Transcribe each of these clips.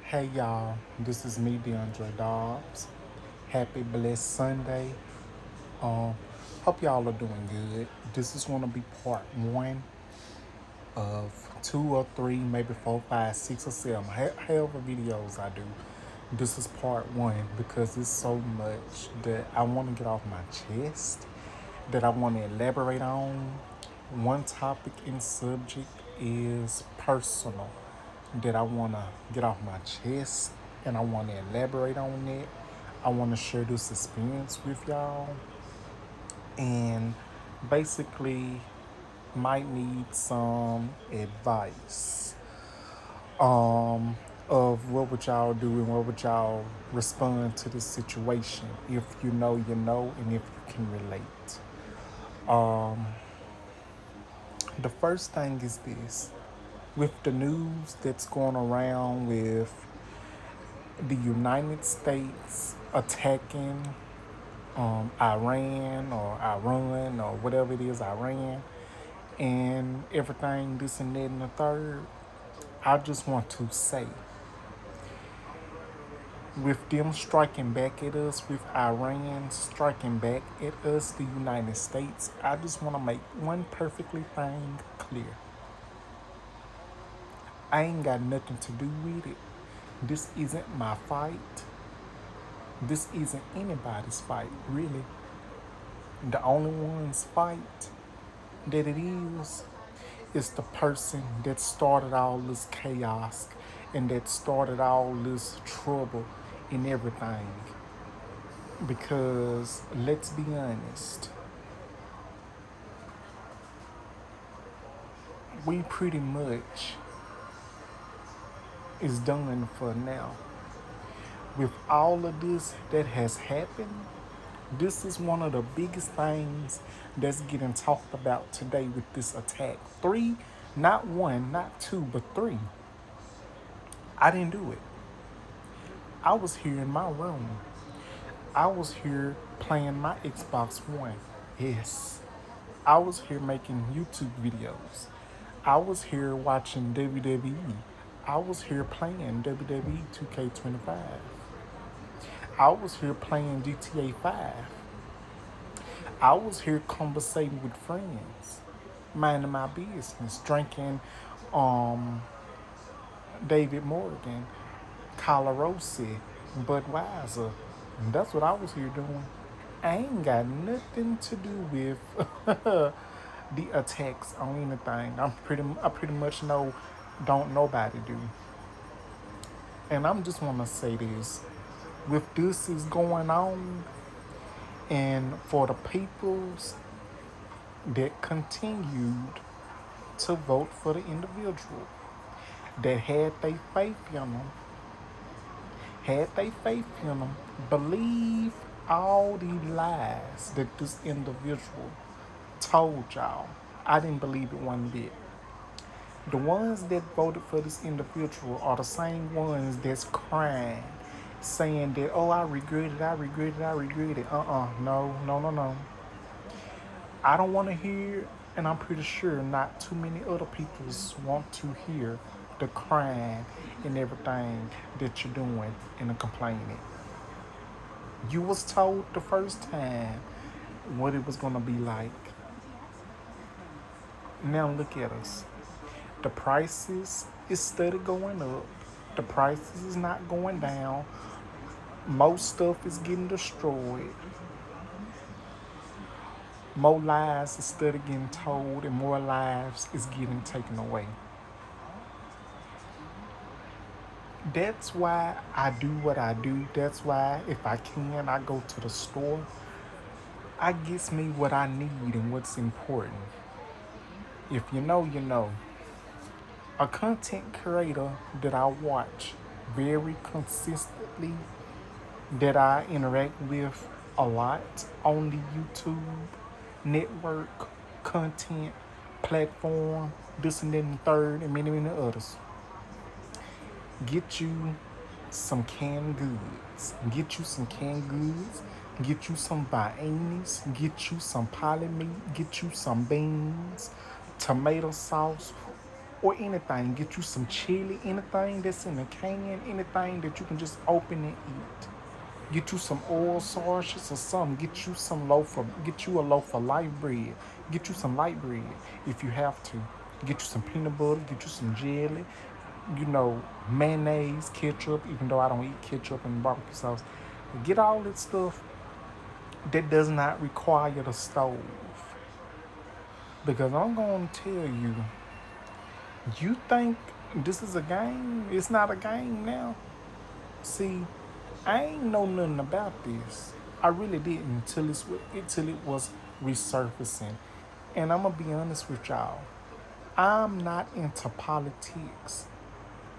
Hey y'all, this is me, DeAndre Dobbs. Happy blessed Sunday. Um, Hope y'all are doing good. This is gonna be part one of two or three, maybe four, five, six or seven, however videos I do. This is part one because it's so much that I want to get off my chest, that I want to elaborate on. One topic and subject is personal that I want to get off my chest and I want to elaborate on it. I want to share this experience with y'all and basically might need some advice of what would y'all do and what would y'all respond to this situation if you know you know and if you can relate. The first thing is this: with the news that's going around with the United States attacking Iran or whatever it is, Iran, and everything, this and that and the third, I just want to say, with them striking back at us, with Iran striking back at us, the United States, I just want to make one perfectly thing clear. I ain't got nothing to do with it. This isn't my fight. This isn't anybody's fight, really. The only one's fight that it is the person that started all this chaos and that started all this trouble and everything. Because let's be honest, we pretty much is done for now. With all of this that has happened, this is one of the biggest things that's getting talked about today with this attack. Three, not one, not two, but three. I didn't do it. I was here in my room. I was here playing my Xbox One. Yes. I was here making YouTube videos. I was here watching WWE. I was here playing WWE 2K25. I was here playing GTA 5. I was here conversating with friends, minding my business, drinking David Morgan, Colarosi, Budweiser. And that's what I was here doing. I ain't got nothing to do with the attacks on anything. I pretty much know don't nobody do. And I'm just wanna say this. With this is going on and for the peoples that continued to vote for the individual that had they faith in them, believe all the lies that this individual told y'all. I didn't believe it one bit. The ones that voted for this individual are the same ones that's crying, saying that, oh, I regret it, I regret it, I regret it. No, no, no, no. I don't want to hear, and I'm pretty sure not too many other people want to hear the crying and everything that you're doing and the complaining. You was told the first time what it was gonna be like. Now look at us. The prices is steady going up. The prices is not going down. Most stuff is getting destroyed. More lies is steady getting told and more lives is getting taken away. That's why I do what I do. That's why if I can, I go to the store. I gets me what I need and what's important. If you know, you know. A content creator that I watch very consistently, that I interact with a lot on the YouTube network, content, platform, this and that and third, and many, many others. Get you some canned goods. Get you some canned goods. Get you some viennas. Get you some poly meat. Get you some beans, tomato sauce, or anything. Get you some chili, anything that's in a can, anything that you can just open and eat. Get you some oil sausages or something. Get you a loaf of light bread. Get you some light bread if you have to. Get you some peanut butter. Get you some jelly. Mayonnaise, ketchup. Even though I don't eat ketchup and barbecue sauce, get all that stuff that does not require the stove. Because I'm going to tell you, you think this is a game? It's not a game now. See, I ain't know nothing about this. I really didn't until it was resurfacing. And I'm gonna be honest with y'all. I'm not into politics.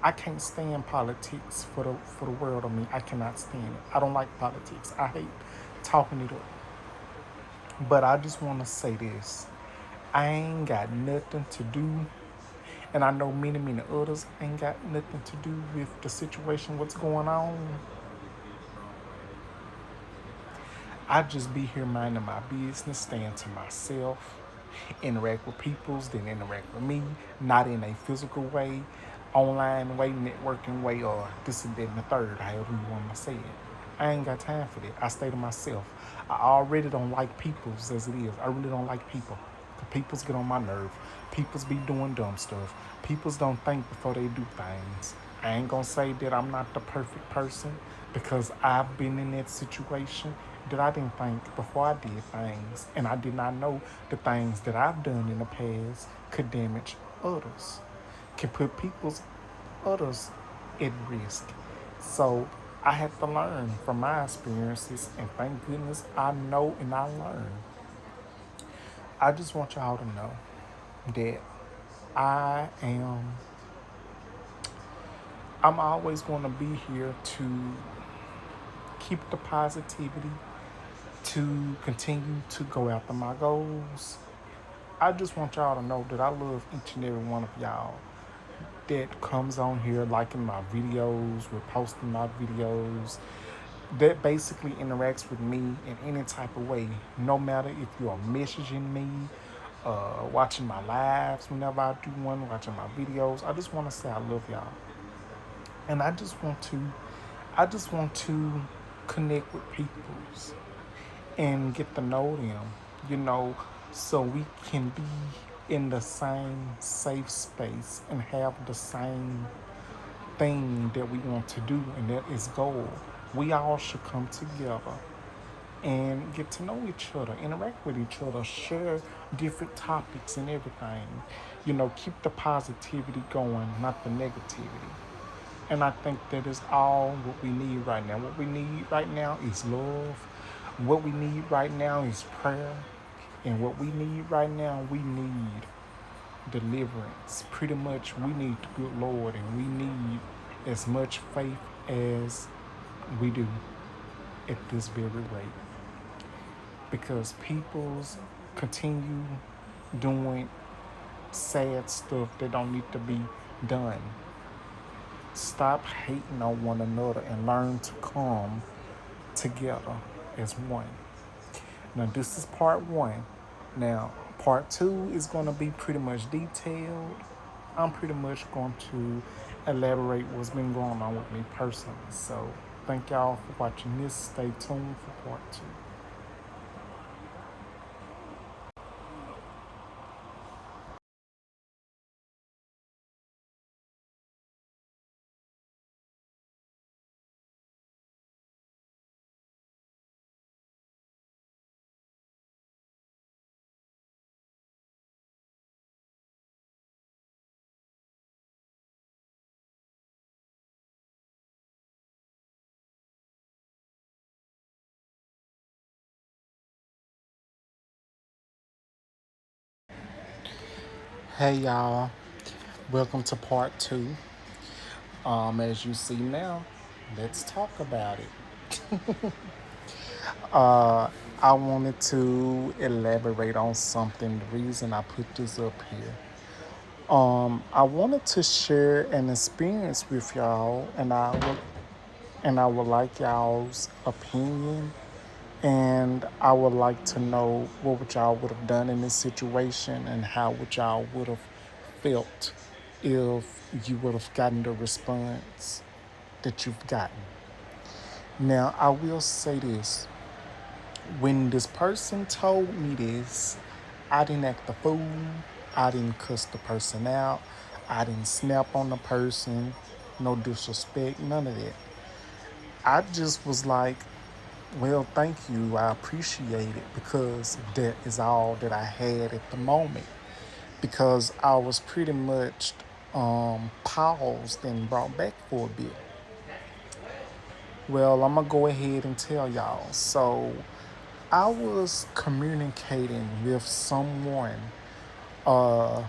I can't stand politics for the world of me. I cannot stand it. I don't like politics. I hate talking it up. But I just want to say this. I ain't got nothing to do, and I know many others ain't got nothing to do with the situation, what's going on. I just be here minding my business, staying to myself, interact with peoples, then interact with me, not in a physical way, online way, networking way, or this and that and the third, however you want to say it. I ain't got time for that. I stay to myself. I already don't like peoples as it is. I really don't like people. Peoples get on my nerve. Peoples be doing dumb stuff. Peoples don't think before they do things. I ain't gonna say that I'm not the perfect person because I've been in that situation that I didn't think before I did things, and I did not know the things that I've done in the past could damage others, can put others at risk. So I had to learn from my experiences, and thank goodness I know and I learned. I just want y'all to know that I am I'm always going to be here to keep the positivity, to continue to go after my goals. I just want y'all to know that I love each and every one of y'all that comes on here liking my videos, reposting my videos, that basically interacts with me in any type of way. No matter if you're messaging me, watching my lives whenever I do one, watching my videos. I just want to say I love y'all. And I just want to connect with peoples and get to know them, you know, so we can be in the same safe space and have the same thing that we want to do, and that is goal. We all should come together and get to know each other, interact with each other, share different topics and everything. Keep the positivity going, not the negativity. And I think that is all what we need right now. What we need right now is love. What we need right now is prayer. And what we need right now, we need deliverance. Pretty much, we need the good Lord, and we need as much faith as we do at this very rate. Because people's continue doing sad stuff that don't need to be done. Stop hating on one another and learn to come together as one. Now, this is part one. Now, part two is going to be pretty much detailed. I'm pretty much going to elaborate what's been going on with me personally. So, thank y'all for watching this. Stay tuned for part two. Hey, y'all. Welcome to part two. As you see now, let's talk about it. I wanted to elaborate on something. The reason I put this up here. I wanted to share an experience with y'all, and I would like y'all's opinion, and I would like to know what would y'all would have done in this situation and how would y'all would have felt. if you would have gotten the response that you've gotten. Now, I will say this. When this person told me this, I didn't act the fool. I didn't cuss the person out. I didn't snap on the person. No disrespect, none of that. I just was like, well, thank you. I appreciate it because that is all that I had at the moment. Because I was pretty much paused and brought back for a bit. Well, I'm going to go ahead and tell y'all. So, I was communicating with someone. Uh,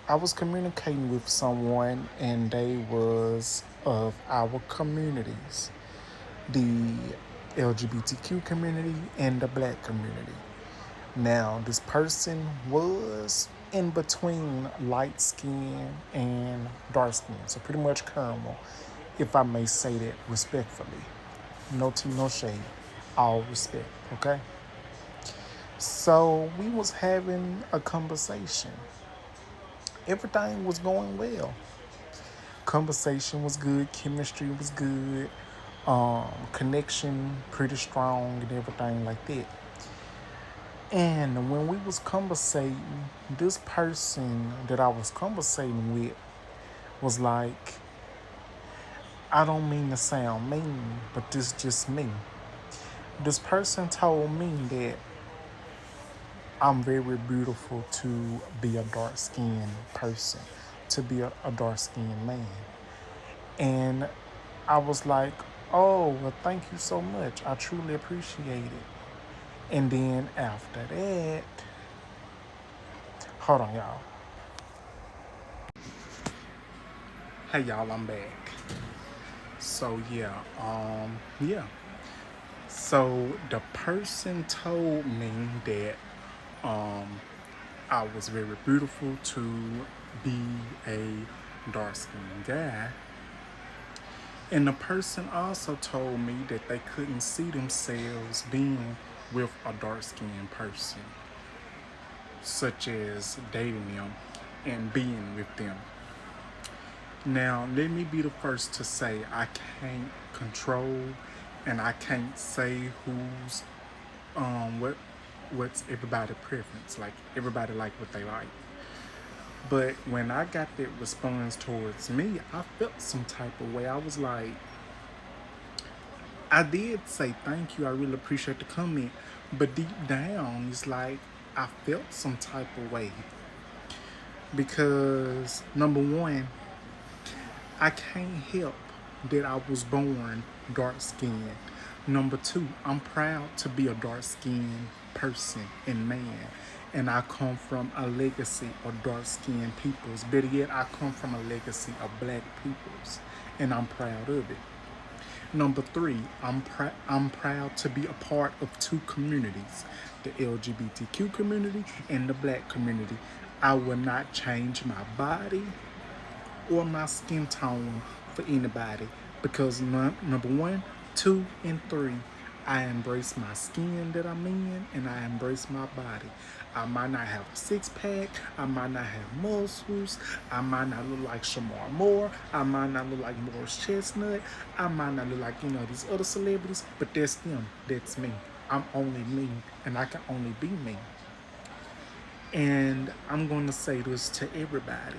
I was communicating with someone, and they was of our communities, the LGBTQ community and the Black community. Now, this person was in between light skin and dark skin, so pretty much caramel, if I may say that respectfully. No tea, no shade, all respect, okay? So we was having a conversation. Everything was going well. Conversation was good, chemistry was good, connection pretty strong and everything like that. And when we was conversating, this person that I was conversating with was like, I don't mean to sound mean, but this just me. This person told me that I'm very beautiful to be a dark skinned person, to be a dark skinned man. And I was like, oh, well, thank you so much. I truly appreciate it. And then after that, hold on, y'all. Hey, y'all, I'm back. So, yeah. So, the person told me that I was very beautiful to be a dark skinned guy. And the person also told me that they couldn't see themselves being with a dark skinned person, such as dating them and being with them. Now, let me be the first to say I can't control and I can't say who's what's everybody's preference. Like everybody like what they like. But when I got that response towards me, I felt some type of way. I was like, I did say thank you. I really appreciate the comment. But deep down, it's like I felt some type of way. Because, number one, I can't help that I was born dark skinned. Number two, I'm proud to be a dark skinned person and man. And I come from a legacy of dark skinned peoples. Better yet, I come from a legacy of black peoples. And I'm proud of it. Number three, I'm proud to be a part of two communities, the LGBTQ community and the black community. I will not change my body or my skin tone for anybody because number one, two, and three, I embrace my skin that I'm in and I embrace my body. I might not have a six pack, I might not have muscles, I might not look like Shamar Moore, I might not look like Morris Chestnut, I might not look like, these other celebrities, but that's them, that's me. I'm only me and I can only be me. And I'm going to say this to everybody.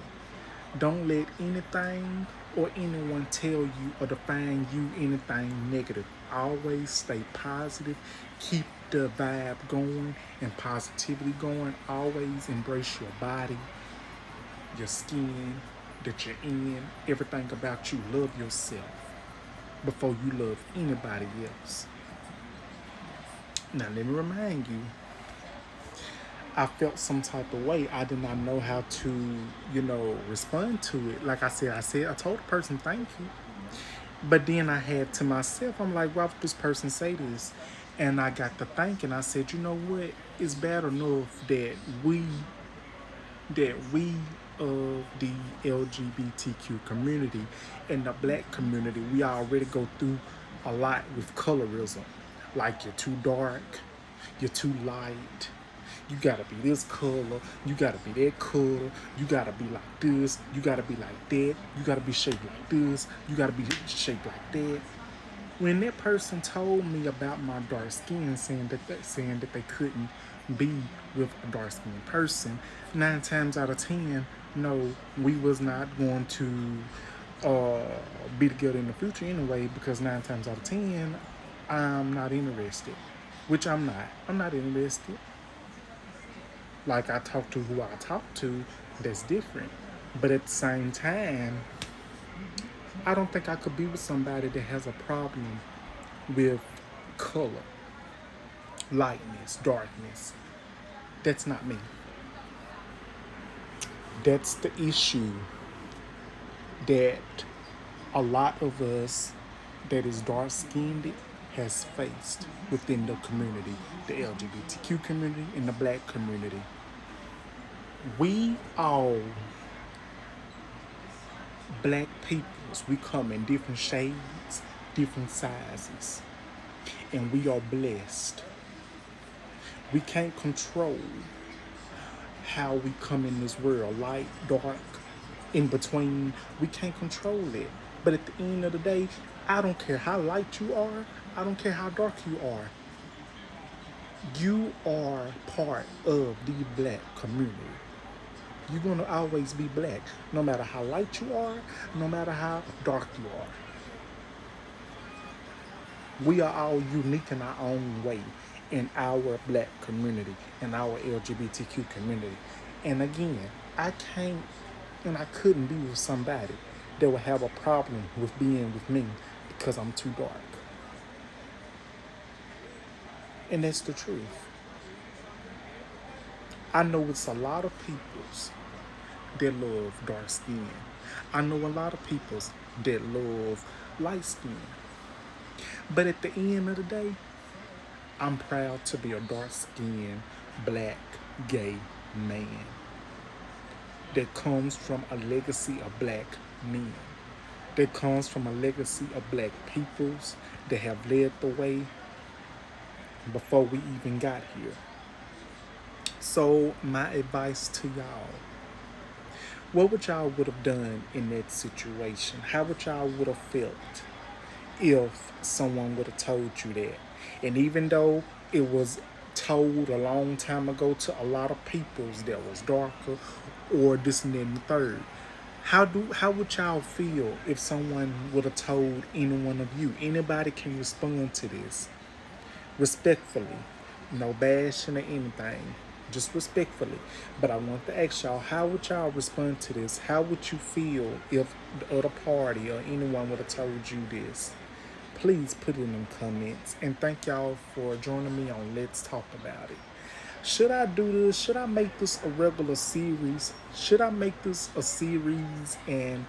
Don't let anything or anyone tell you or define you anything negative. Always stay positive. Keep the vibe going and positivity going. Always embrace your body, your skin that you're in, everything about you. Love yourself before you love anybody else. Now, let me remind you, I felt some type of way. I did not know how to, respond to it. Like I told the person thank you. But then I had to myself, I'm like, why would this person say this? And I got to thinking, I said, you know what? It's bad enough that we of the LGBTQ community and the black community, we already go through a lot with colorism. Like you're too dark, you're too light, You gotta be this color. You gotta be that color. You gotta be like this. You gotta be like that. You gotta be shaped like this. You gotta be shaped like that. When that person told me about my dark skin, saying that they couldn't be with a dark skinned person, 9 times out of 10, no, we was not going to be together in the future anyway. Because 9 times out of 10, I'm not interested. Which I'm not. I'm not interested. Like, I talk to who I talk to, that's different. But at the same time, I don't think I could be with somebody that has a problem with color, lightness, darkness. That's not me. That's the issue that a lot of us that is dark skinned has faced within the community, the LGBTQ community and the black community. We all black peoples, we come in different shades, different sizes, and we are blessed. We can't control how we come in this world, light, dark, in between. We can't control it. But at the end of the day, I don't care how light you are, I don't care how dark you are. You are part of the black community. You're gonna always be black, no matter how light you are, no matter how dark you are. We are all unique in our own way in our black community, in our LGBTQ community. And again, I can't and I couldn't be with somebody that would have a problem with being with me because I'm too dark. And that's the truth. I know it's a lot of peoples that love dark skin. I know a lot of peoples that love light skin. But at the end of the day, I'm proud to be a dark skinned, black, gay man that comes from a legacy of black men, that comes from a legacy of black peoples that have led the way before we even got here. So my advice to y'all, what would y'all would have done in that situation? How would y'all would have felt if someone would have told you that? And even though it was told a long time ago to a lot of peoples that was darker or this and that and the third, how would y'all feel if someone would have told any one of you? Anybody can respond to this respectfully, no bashing or anything, just respectfully. But I want to ask y'all, how would y'all respond to this? How would you feel if the other party or anyone would have told you this? Please put it in the comments. And thank y'all for joining me on Let's Talk About It. Should I do this? Should I make this a regular series? Should I make this a series and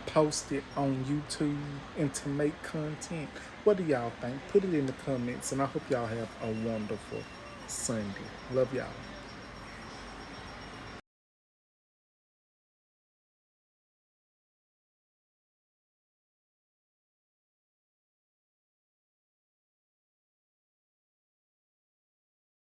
post it on YouTube and to make content? What do y'all think? Put it in the comments, and I hope y'all have a wonderful Sunday. Love y'all.